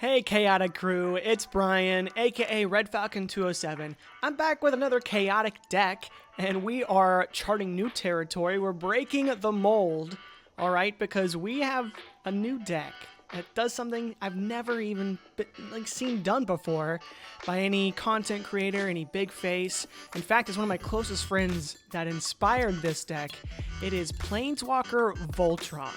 Hey Chaotic Crew, it's Brian, aka Red Falcon 207. I'm back with another chaotic deck, and we are charting new territory. We're breaking the mold, alright, because we have a new deck that does something I've never even seen done before by any content creator, any big face. In fact, it's one of my closest friends that inspired this deck. It is Planeswalker Voltron.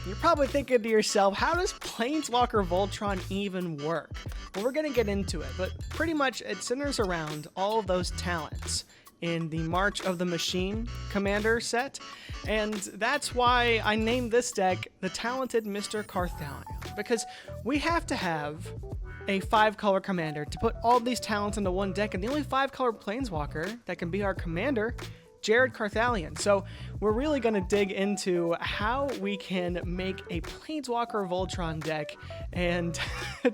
You're probably thinking to yourself, how does Planeswalker Voltron even work? Well, we're going to get into it, but pretty much it centers around all of those talents in the March of the Machine commander set, and that's why I named this deck the Talented Mr. Carthalion, because we have to have a 5-color commander to put all these talents into one deck, and the only 5-color Planeswalker that can be our commander, Jared Carthalion. So we're really going to dig into how we can make a Planeswalker Voltron deck and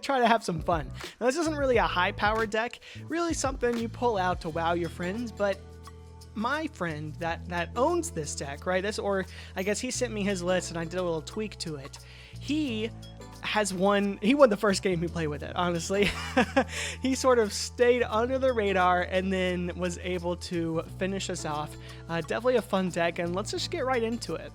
try to have some fun. Now, this isn't really a high-powered deck, really something you pull out to wow your friends, but my friend that owns this deck, right? Or I guess he sent me his list and I did a little tweak to it. He won the first game we played with it, honestly. He sort of stayed under the radar and then was able to finish us off. Definitely a fun deck, and let's just get right into it.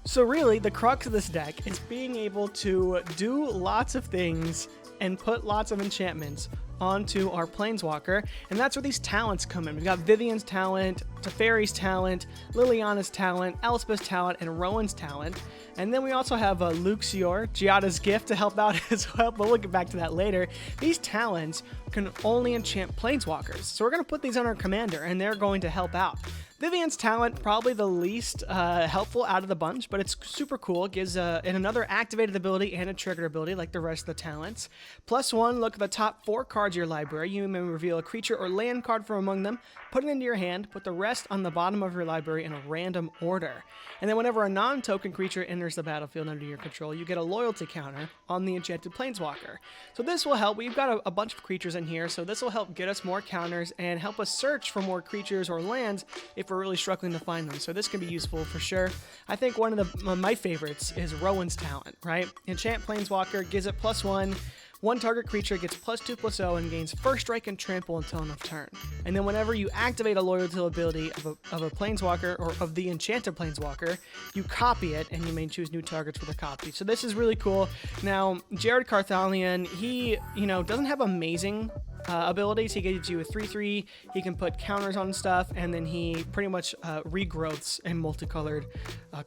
So really, the crux of this deck is being able to do lots of things and put lots of enchantments onto our Planeswalker, and that's where these talents come in. We've got Vivian's talent, Teferi's talent, Liliana's talent, Elspeth's talent, and Rowan's talent. And then we also have Luxior, Giada's gift, to help out as well, but we'll get back to that later. These talents can only enchant Planeswalkers, so we're going to put these on our commander, and they're going to help out. Vivian's talent, probably the least helpful out of the bunch, but it's super cool. It gives another activated ability and a triggered ability like the rest of the talents. +1, look at the top 4 cards of your library. You may reveal a creature or land card from among them, put it into your hand, put the rest on the bottom of your library in a random order. And then whenever a non-token creature enters the battlefield under your control, you get a loyalty counter on the enchanted Planeswalker. So this will help. We've got a bunch of creatures in here, so this will help get us more counters and help us search for more creatures or lands if we're really struggling to find them. So this can be useful for sure. I think one of my favorites is Rowan's talent, right? Enchant Planeswalker, gives it +1. One target creature gets +2/+0 and gains first strike and trample until end of turn. And then whenever you activate a loyalty ability of a Planeswalker or of the enchanted Planeswalker, you copy it and you may choose new targets for the copy. So this is really cool. Now, Jared Carthalion, he doesn't have amazing abilities. He gives you a 3/3, he can put counters on stuff, and then he pretty much regrowths a multicolored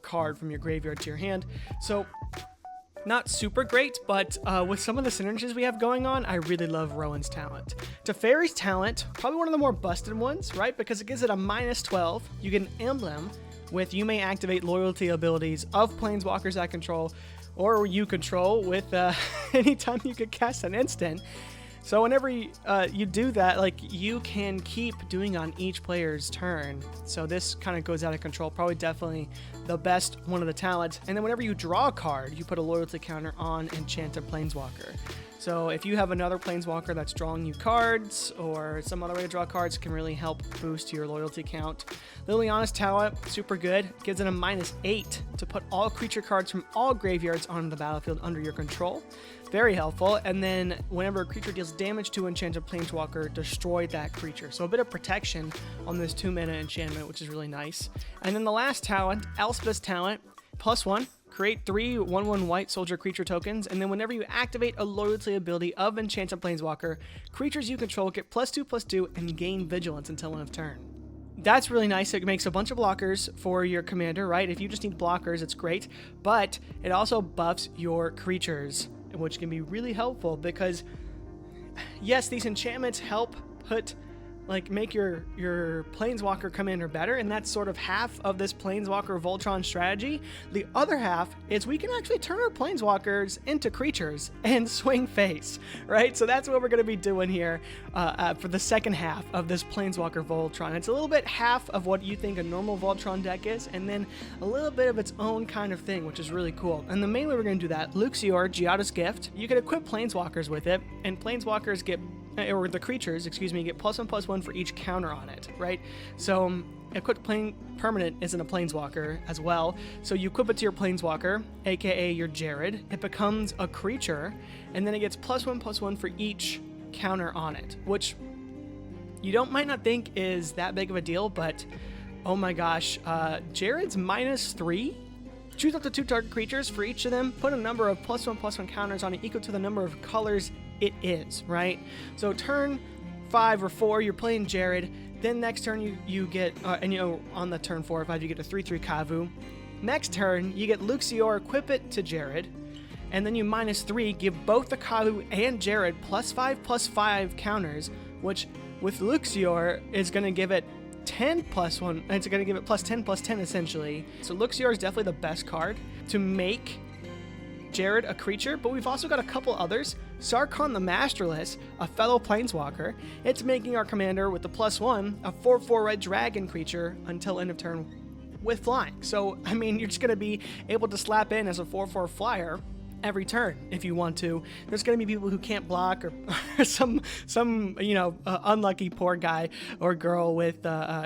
card from your graveyard to your hand. So not super great, but with some of the synergies we have going on, I really love Rowan's talent. Teferi's talent, probably one of the more busted ones, right? Because it gives it a -12. You get an emblem with you may activate loyalty abilities of Planeswalkers I control or you control with anytime you could cast an instant. So whenever you do that, you can keep doing on each player's turn. So this kind of goes out of control. Probably definitely the best one of the talents. And then whenever you draw a card, you put a loyalty counter on Enchanted Planeswalker. So if you have another Planeswalker that's drawing you cards or some other way to draw cards, can really help boost your loyalty count. Liliana's talent, super good. Gives it a -8 to put all creature cards from all graveyards onto the battlefield under your control. Very helpful. And then whenever a creature deals damage to Enchanted Planeswalker, destroy that creature. So a bit of protection on this 2-mana enchantment, which is really nice. And then the last talent, Elspeth's talent, +1. Create 3 1/1 white soldier creature tokens, and then whenever you activate a loyalty ability of Enchanted Planeswalker, creatures you control get +2/+2 and gain vigilance until end of turn. That's really nice. It makes a bunch of blockers for your commander, right? If you just need blockers, it's great, but it also buffs your creatures, which can be really helpful because, yes, these enchantments help make your Planeswalker commander better, and that's sort of half of this Planeswalker Voltron strategy. The other half is we can actually turn our Planeswalkers into creatures and swing face, right? So that's what we're going to be doing here for the second half of this Planeswalker Voltron. It's a little bit half of what you think a normal Voltron deck is, and then a little bit of its own kind of thing, which is really cool. And the main way we're going to do that, Luxior, Giada's gift, you can equip Planeswalkers with it, and Planeswalkers get or the creatures, excuse me, get +1/+1 for each counter on it, right? So equipped permanent isn't a planeswalker as well. So you equip it to your planeswalker, aka your Jared. It becomes a creature, and then it gets +1/+1 for each counter on it, which you might not think is that big of a deal, but oh my gosh, Jared's -3. Choose up to 2 target creatures for each of them. Put a number of +1/+1 counters on it equal to the number of colors it is, right? So turn 5 or 4, you're playing Jared. Then next turn you get, on the turn 4 or 5, you get a 3/3 Kavu. Next turn, you get Luxior, equip it to Jared. And then you -3, give both the Kavu and Jared +5/+5 counters, which with Luxior is going to give it 10/+1, and it's going to give it +10/+10 essentially. So Luxior is definitely the best card to make Jared a creature, but we've also got a couple others. Sarkhan the Masterless, a fellow planeswalker. It's making our commander with the +1 a 4/4 red dragon creature until end of turn with flying. So, I mean, you're just going to be able to slap in as a 4/4 flyer every turn if you want to. There's going to be people who can't block, or some unlucky poor guy or girl with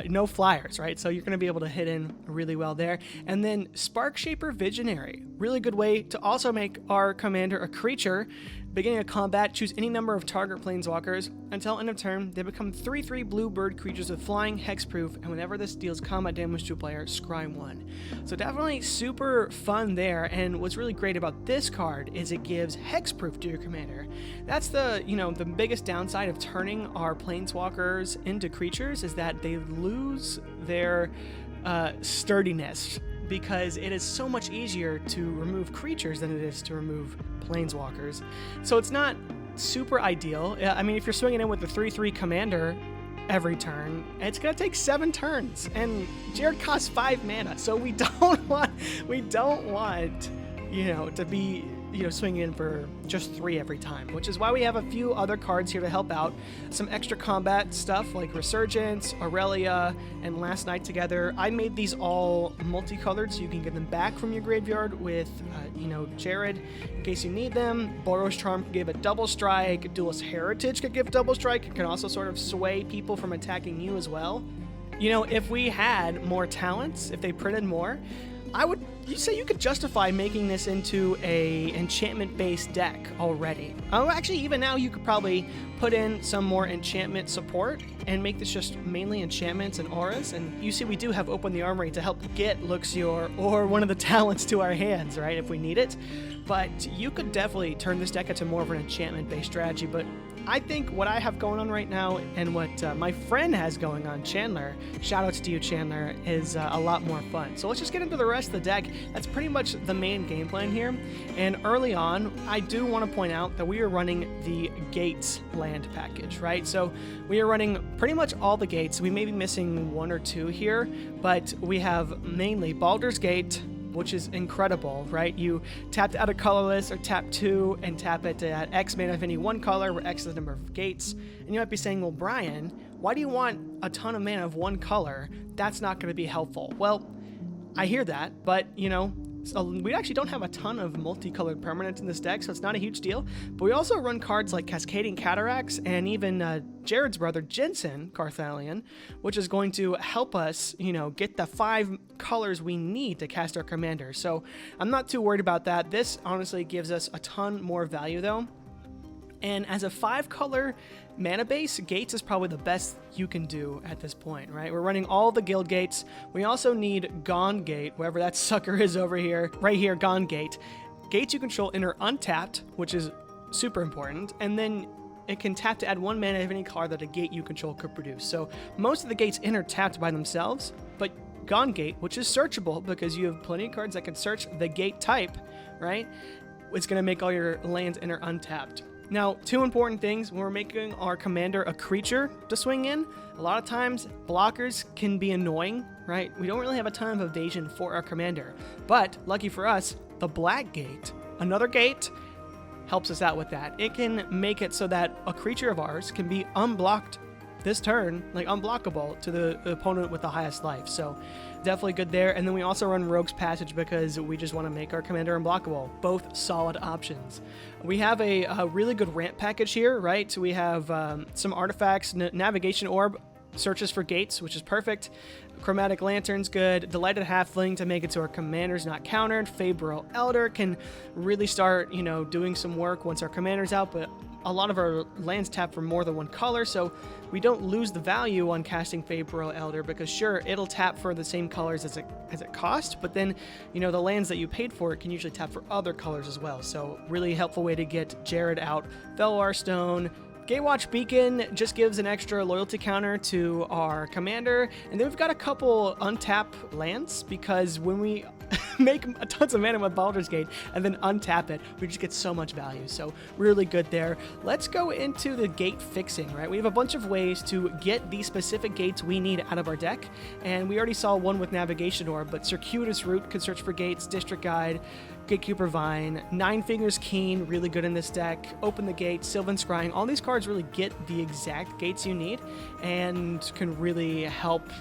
no flyers, right? So you're going to be able to hit in really well there. And then Sparkshaper Visionary, really good way to also make our commander a creature. Beginning of combat, choose any number of target planeswalkers. Until end of turn, they become 3/3 blue bird creatures with flying, hexproof, and whenever this deals combat damage to a player, scry 1. So definitely super fun there, and what's really great about this card is it gives hexproof to your commander. That's the biggest downside of turning our planeswalkers into creatures, is that they lose their sturdiness, because it is so much easier to remove creatures than it is to remove planeswalkers. So it's not super ideal. I mean, if you're swinging in with the 3/3 commander every turn, it's going to take 7 turns, and Jared costs 5 mana, so we don't want to be swinging in for just 3 every time, which is why we have a few other cards here to help out. Some extra combat stuff like Resurgence, Aurelia, and Last Night Together. I made these all multicolored so you can get them back from your graveyard with, Jared in case you need them. Boros Charm can give a double strike. Duelist Heritage could give double strike. It can also sort of sway people from attacking you as well. If we had more talents, if they printed more, you could justify making this into a enchantment-based deck already. Actually, even now you could probably put in some more enchantment support and make this just mainly enchantments and auras. And you see, we do have Open the Armory to help get Luxior or one of the talents to our hands, right, if we need it. But you could definitely turn this deck into more of an enchantment-based strategy. But I think what I have going on right now, and what my friend has going on, Chandler, shoutouts to you, Chandler, is a lot more fun. So let's just get into the rest of the deck. That's pretty much the main game plan here. And early on, I do want to point out that we are running the Gates land package, right? So we are running pretty much all the gates. We may be missing 1 or 2 here, but we have mainly Baldur's Gate, which is incredible, right? You tap out a colorless, or tap 2 and tap it to add X mana of any one color, where X is the number of gates. And you might be saying, well, Brian, why do you want a ton of mana of one color? That's not going to be helpful. Well, I hear that, but we actually don't have a ton of multicolored permanents in this deck, so it's not a huge deal. But we also run cards like Cascading Cataracts and even Jared's brother, Jensen, Carthalion, which is going to help us, get the 5 colors we need to cast our commander. So I'm not too worried about that. This honestly gives us a ton more value, though. And as a 5-color mana base, Gates is probably the best you can do at this point, right? We're running all the guild gates. We also need Gone Gate, wherever that sucker is over here. Right here, Gone Gate. Gates you control enter untapped, which is super important, and then it can tap to add 1 mana of any card that a gate you control could produce. So most of the gates enter tapped by themselves, but Gone Gate, which is searchable because you have plenty of cards that can search the gate type, right? It's going to make all your lands enter untapped. Now, 2 important things when we're making our commander a creature to swing in. A lot of times, blockers can be annoying, right? We don't really have a ton of evasion for our commander. But, lucky for us, the Black Gate, another gate, helps us out with that. It can make it so that a creature of ours can be unblocked this turn, like, unblockable to the opponent with the highest life. So definitely good there. And then we also run Rogue's Passage because we just want to make our commander unblockable. Both solid options. We have a really good ramp package here, right? So we have some artifacts, Navigation Orb, searches for gates, which is perfect. Chromatic Lantern's good. Delighted Halfling to make it so our commander's not countered. Fabro Elder can really start, you know, doing some work once our commander's out, but a lot of our lands tap for more than one color, so we don't lose the value on casting Fabro Elder, because sure, it'll tap for the same colors as it cost, but then, you know, the lands that you paid for it can usually tap for other colors as well. So really helpful way to get Jared out. Felwar Stone. Gatewatch Beacon just gives an extra loyalty counter to our commander, and then we've got a couple untap lands, because when we make tons of mana with Baldur's Gate and then untap it, we just get so much value. So really good there. Let's go into the gate fixing, right? We have a bunch of ways to get the specific gates we need out of our deck, and we already saw one with Navigation Orb, but Circuitous Route can search for gates, District Guide, Gatekeeper Vine, Nine Fingers Keen, really good in this deck, Open the Gate, Sylvan Scrying. All these cards really get the exact gates you need and can really help,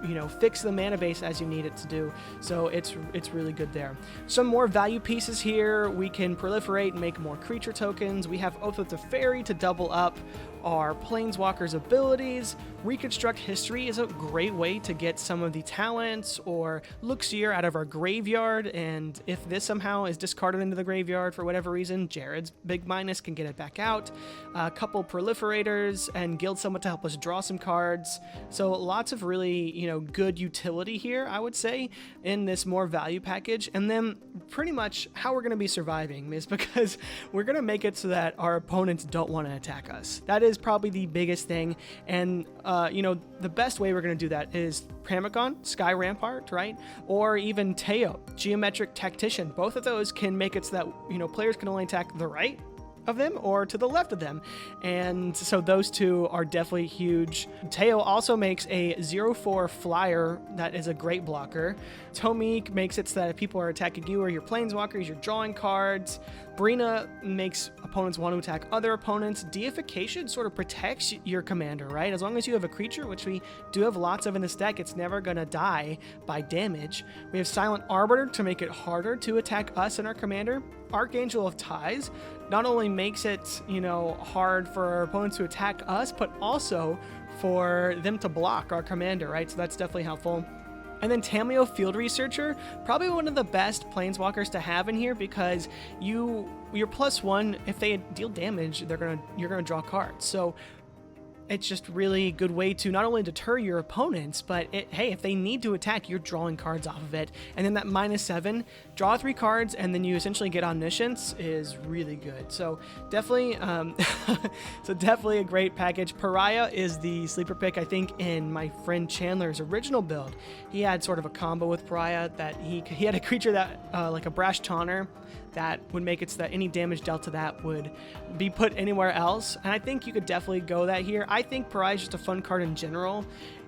you know, fix the mana base as you need it to do. So it's really good there. Some more value pieces here. We can proliferate and make more creature tokens. We have Oath of the Fairy to double up our Planeswalker's abilities. Reconstruct History is a great way to get some of the talents or Luxier out of our graveyard, and if this somehow is discarded into the graveyard for whatever reason, Jared's big minus can get it back out. A couple Proliferators and Guild Summit to help us draw some cards. So lots of really, you know, good utility here, I would say, in this more value package. And then pretty much how we're going to be surviving is because we're going to make it so that our opponents don't want to attack us. That is probably the biggest thing, and you know, the best way we're going to do that is Pramicon, Sky Rampart, right? Or even Teo, Geometric Tactician. Both of those can make it so that, you know, players can only attack the right of them or to the left of them, and so those two are definitely huge. Teo also makes a 0/4 flyer that is a great blocker. Tomik makes it so that if people are attacking you or your planeswalkers, you're drawing cards. Brina makes opponents want to attack other opponents. Deification sort of protects your commander, right? As long as you have a creature, which we do have lots of in this deck, it's never gonna die by damage. We have Silent Arbiter to make it harder to attack us and our commander. Archangel of Ties not only makes it, you know, hard for our opponents to attack us, but also for them to block our commander, right? So that's definitely helpful. And then Tameo Field Researcher, probably one of the best planeswalkers to have in here, because you're +1, if they deal damage, you're gonna draw cards. So it's just really good way to not only deter your opponents, but hey, if they need to attack, you're drawing cards off of it. And then that -7, draw 3 cards, and then you essentially get Omniscience is really good. So definitely, definitely a great package. Pariah is the sleeper pick, I think, in my friend Chandler's original build. He had sort of a combo with Pariah that he had a creature that, like a Brash Tawner, that would make it so that any damage dealt to that would be put anywhere else. And I think you could definitely go that here. I think Pariah is just a fun card in general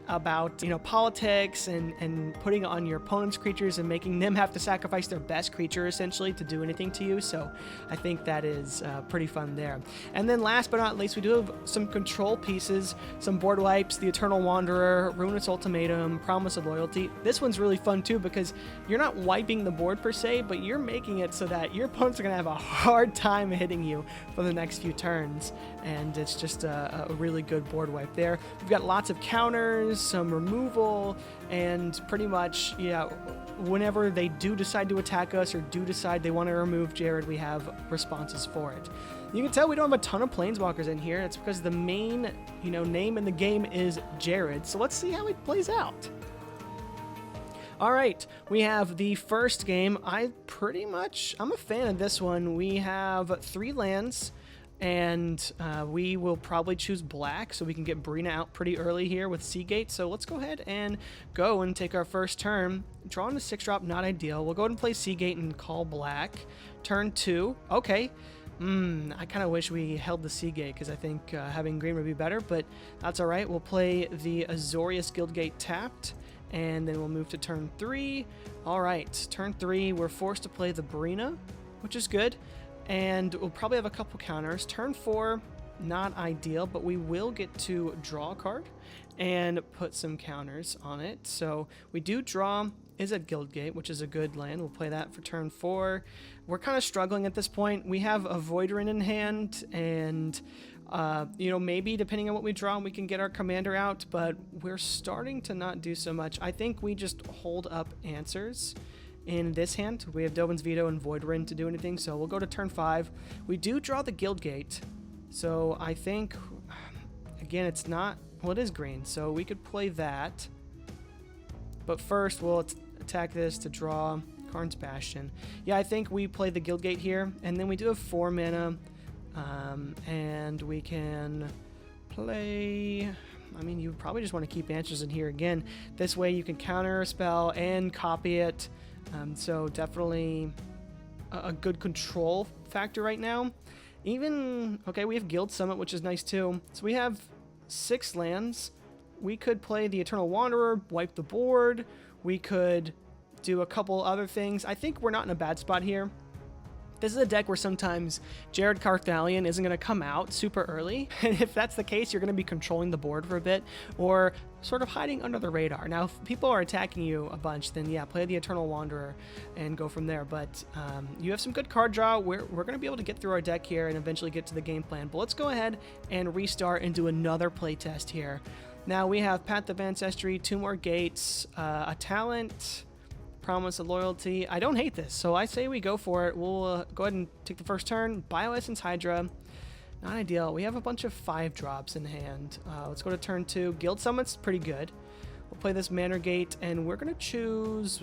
about, you know, politics and putting on your opponent's creatures and making them have to sacrifice their best creature essentially to do anything to you. So I think that is pretty fun there. And then last but not least, we do have some control pieces, some board wipes, the Eternal Wanderer, Ruinous Ultimatum, Promise of Loyalty. This one's really fun too, because you're not wiping the board per se, but you're making it so that your opponents are going to have a hard time hitting you for the next few turns. And it's just a really good board wipe there. We've got lots of counters, some removal, and pretty much, yeah, whenever they do decide to attack us or do decide they want to remove Jared, we have responses for it. You can tell we don't have a ton of planeswalkers in here. It's because the main, you know, name in the game is Jared. So let's see how it plays out. All right, we have the first game. I'm a fan of this one. We have 3 lands, and we will probably choose black so we can get Brina out pretty early here with Seagate. So let's go ahead and go and take our first turn. Drawing a 6-drop, not ideal. We'll go ahead and play Seagate and call black. Turn 2, okay. I kind of wish we held the Seagate, because I think having green would be better, but that's all right. We'll play the Azorius Guildgate tapped, and then we'll move to turn 3. All right, turn 3, we're forced to play the Brina, which is good. And we'll probably have a couple counters. Turn 4, not ideal, but we will get to draw a card and put some counters on it. So we do draw is at Guildgate, which is a good land. We'll play that for turn 4. We're kind of struggling at this point. We have a Voidrin in hand, and maybe depending on what we draw, we can get our commander out, but we're starting to not do so much. I think we just hold up answers in this hand. We have Dovin's Veto and Voidrin to do anything, so we'll go to turn 5. We do draw the Guildgate, so I think, again, it's not, well, it is green, so we could play that. But first, we'll attack this to draw Karn's Bastion. Yeah, I think we play the Guildgate here, and then we do have 4 mana, and we can play... I mean, you probably just want to keep answers in here again. This way you can counter a spell and copy it. So definitely a good control factor right now. Okay, we have Guild Summit, which is nice too. So we have 6 lands. We could play the Eternal Wanderer, wipe the board. We could do a couple other things. I think we're not in a bad spot here. This is a deck where sometimes Jared Carthalion isn't going to come out super early, and if that's the case, you're going to be controlling the board for a bit, or sort of hiding under the radar. Now, if people are attacking you a bunch, then yeah, play the Eternal Wanderer and go from there, but you have some good card draw. We're going to be able to get through our deck here and eventually get to the game plan, but let's go ahead and restart and do another playtest here. Now, we have Path of Ancestry, 2 more gates, a talent... Promise of Loyalty. I don't hate this, so I say we go for it. We'll go ahead and take the first turn. Bioessence Hydra. Not ideal. We have a bunch of 5 drops in hand. Let's go to turn 2. Guild Summit's pretty good. We'll play this Manor Gate, and we're going to choose...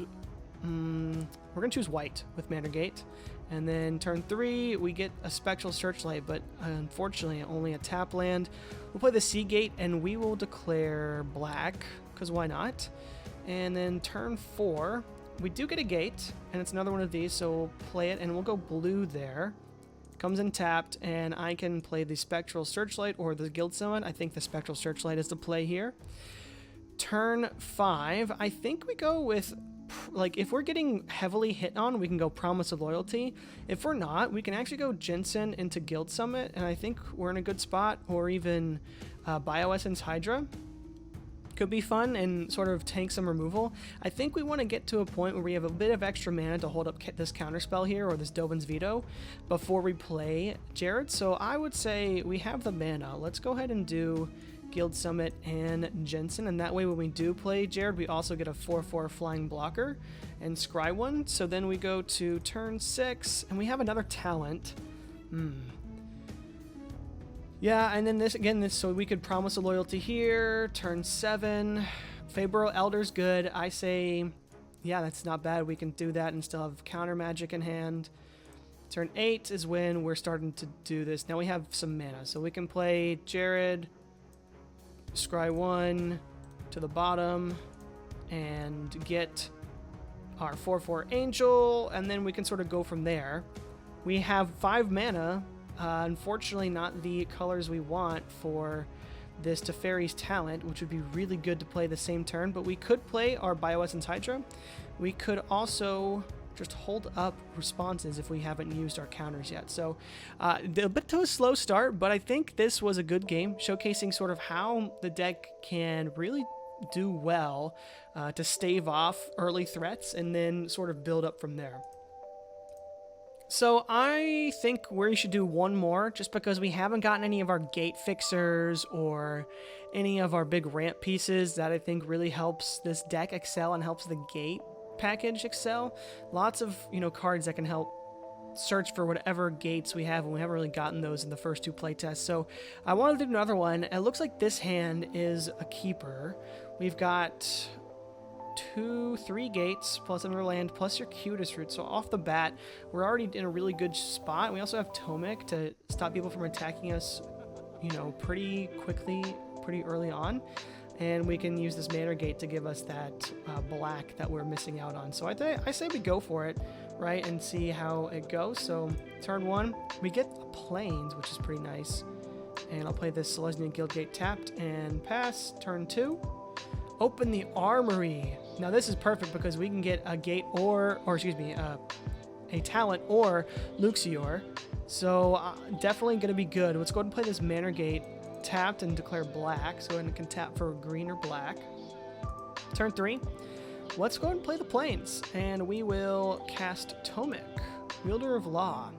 white with Manor Gate. And then turn 3, we get a Spectral Searchlight, but unfortunately only a tap land. We'll play the Sea Gate, and we will declare black, because why not? And then turn 4... we do get a gate, and it's another one of these, so we'll play it, and we'll go blue there. Comes in tapped, and I can play the Spectral Searchlight or the Guild Summit. I think the Spectral Searchlight is the play here. Turn 5, I think we go with, like, if we're getting heavily hit on, we can go Promise of Loyalty. If we're not, we can actually go Jensen into Guild Summit, and I think we're in a good spot, or even Bioessence Hydra. Could be fun and sort of tank some removal. I think we want to get to a point where we have a bit of extra mana to hold up this counterspell here, or this Dovin's Veto, before we play Jared. So I would say we have the mana. Let's go ahead and do Guild Summit and Jensen, and that way when we do play Jared, we also get a 4/4 flying blocker and scry one. So then we go to turn 6, and we have another talent. Yeah, and then so we could Promise a Loyalty here. Turn 7. Fabro Elder's good. I say, yeah, that's not bad. We can do that and still have counter magic in hand. Turn 8 is when we're starting to do this. Now we have some mana, so we can play Jared, scry 1 to the bottom, and get our 4/4 Angel, and then we can sort of go from there. We have 5 mana. Unfortunately, not the colors we want for this Teferi's talent, which would be really good to play the same turn, but we could play our Bioessence Hydra. We could also just hold up responses if we haven't used our counters yet. So a bit to a slow start, but I think this was a good game, showcasing sort of how the deck can really do well to stave off early threats and then sort of build up from there. So I think we should do one more, just because we haven't gotten any of our gate fixers or any of our big ramp pieces that I think really helps this deck excel and helps the gate package excel. Lots of, cards that can help search for whatever gates we have, and we haven't really gotten those in the first 2 playtests. So I want to do another one. It looks like this hand is a keeper. We've got 3 gates plus another land plus your cutest root. So off the bat, we're already in a really good spot. We also have Tomic to stop people from attacking us, pretty quickly, pretty early on. And we can use this Manor Gate to give us that black that we're missing out on. So I say we go for it, right, and see how it goes. So turn 1, we get Plains, which is pretty nice. And I'll play this Selesnya Guildgate tapped and pass. Turn 2. Open the Armory. Now this is perfect because we can get a gate a talent or Luxior, So definitely going to be good. Let's go ahead and play this Manor Gate tapped and declare black. So it can tap for green or black. Turn 3. Let's go ahead and play the Plains. And we will cast Tomic, Wielder of Law.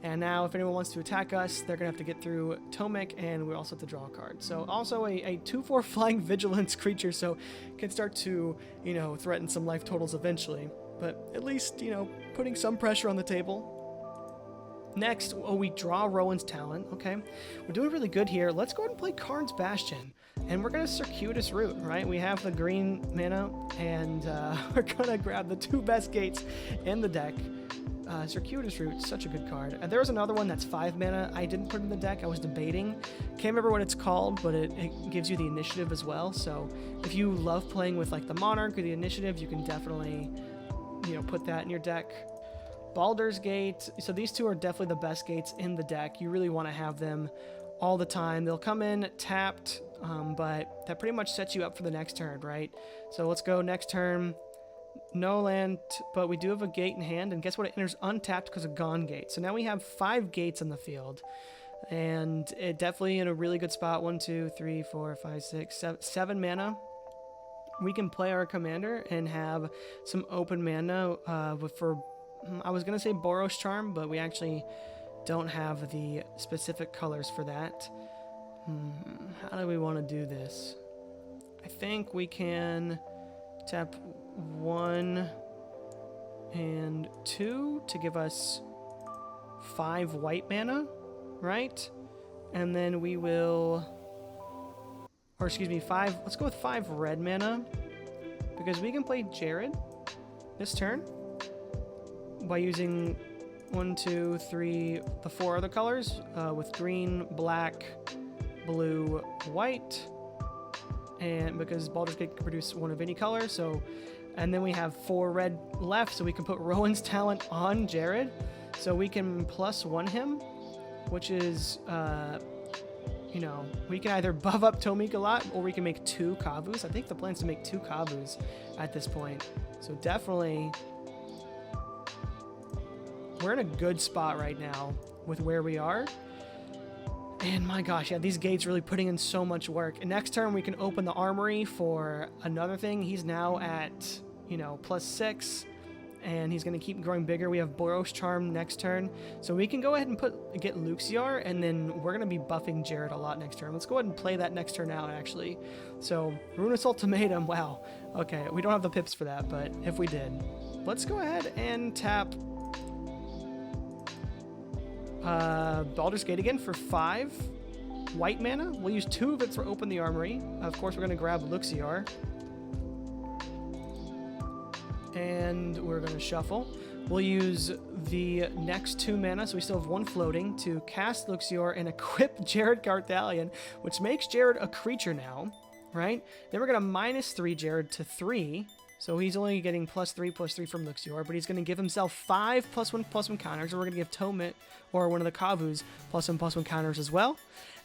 And now if anyone wants to attack us, they're going to have to get through Tomic, and we also have to draw a card. So also a 2/4 flying vigilance creature, so can start to, threaten some life totals eventually. But at least, putting some pressure on the table. Next, we draw Rowan's Talent. Okay, we're doing really good here. Let's go ahead and play Karn's Bastion. And we're going to Circuitous Route, right? We have the green mana, and we're going to grab the 2 best gates in the deck. Circuitous Route, such a good card. There was another one that's 5 mana. I didn't put in the deck. I was debating. Can't remember what it's called, but it gives you the initiative as well. So if you love playing with like the Monarch or the initiative, you can definitely, put that in your deck. Baldur's Gate. So these 2 are definitely the best gates in the deck. You really want to have them all the time. They'll come in tapped, but that pretty much sets you up for the next turn, right? So let's go next turn. No land, but we do have a gate in hand, and guess what? It enters untapped because of Gone Gate. So now we have 5 gates on the field, and it definitely in a really good spot. 1, 2, 3, 4, 5, 6, 7 mana. We can play our commander and have some open mana for, I was going to say Boros Charm, but we actually don't have the specific colors for that. How do we want to do this? I think we can tap 1 and 2 to give us 5 white mana, right? And then we will, or excuse me, 5, let's go with 5 red mana, because we can play Jared this turn by using 1, 2, 3, the 4 other colors with green, black, blue, white, and because Baldur's Gate can produce 1 of any color, so, and then we have 4 red left, so we can put Rowan's Talent on Jared, so we can +1 him, which is, we can either buff up Tomic a lot, or we can make 2 Kavus. I think the plan's to make 2 Kavus at this point, so definitely, we're in a good spot right now with where we are. And my gosh, yeah, these gates really putting in so much work. And next turn, we can open the armory for another thing. He's now at, +6, and he's going to keep growing bigger. We have Boros Charm next turn. So we can go ahead and get Luxiar, and then we're going to be buffing Jared a lot next turn. Let's go ahead and play that next turn out, actually. So, Ruinous Ultimatum, wow. Okay, we don't have the pips for that, but if we did. Let's go ahead and tap Baldur's Gate again for 5 white mana. We'll use 2 of it for Open the Armory. Of course, we're going to grab Luxiar. And we're going to shuffle. We'll use the next 2 mana, so we still have 1 floating, to cast Luxiar and equip Jared Carthalion, which makes Jared a creature now, right? Then we're going to -3 Jared to 3. So he's only getting +3/+3 from Luxior, but he's going to give himself 5 +1/+1 counters, and we're going to give Tomit, or one of the Kavus, +1/+1 counters as well.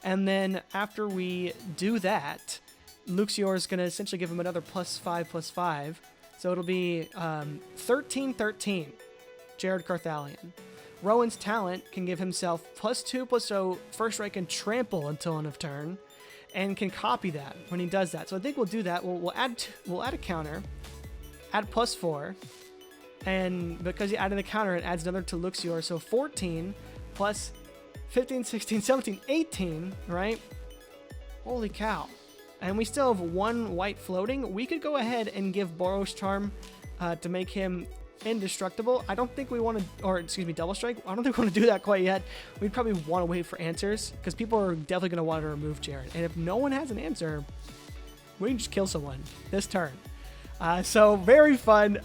And then after we do that, Luxior is going to essentially give him another +5/+5. So it'll be 13/13, Jared Carthalion. Rowan's Talent can give himself +2/+0 first strike and trample until end of turn, and can copy that when he does that. So I think we'll do that. We'll add a counter. Add +4, and because you added a counter, it adds another to Luxior, so 14 plus 15, 16, 17, 18, right? Holy cow. And we still have 1 white floating. We could go ahead and give Boros Charm to make him indestructible. I don't think we want to, or excuse me, Double Strike. I don't think we want to do that quite yet. We'd probably want to wait for answers, because people are definitely going to want to remove Jared. And if no one has an answer, we can just kill someone this turn. So very fun.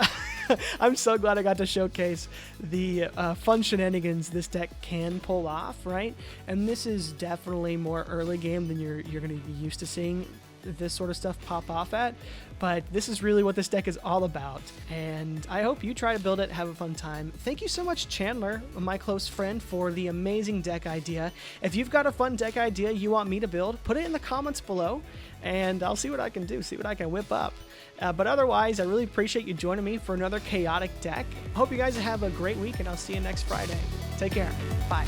I'm so glad I got to showcase the fun shenanigans this deck can pull off, right? And this is definitely more early game than you're going to be used to seeing this sort of stuff pop off at. But this is really what this deck is all about. And I hope you try to build it, have a fun time. Thank you so much, Chandler, my close friend, for the amazing deck idea. If you've got a fun deck idea you want me to build, put it in the comments below, and I'll see what I can do, see what I can whip up. But otherwise, I really appreciate you joining me for another chaotic deck. Hope you guys have a great week, and I'll see you next Friday. Take care. Bye.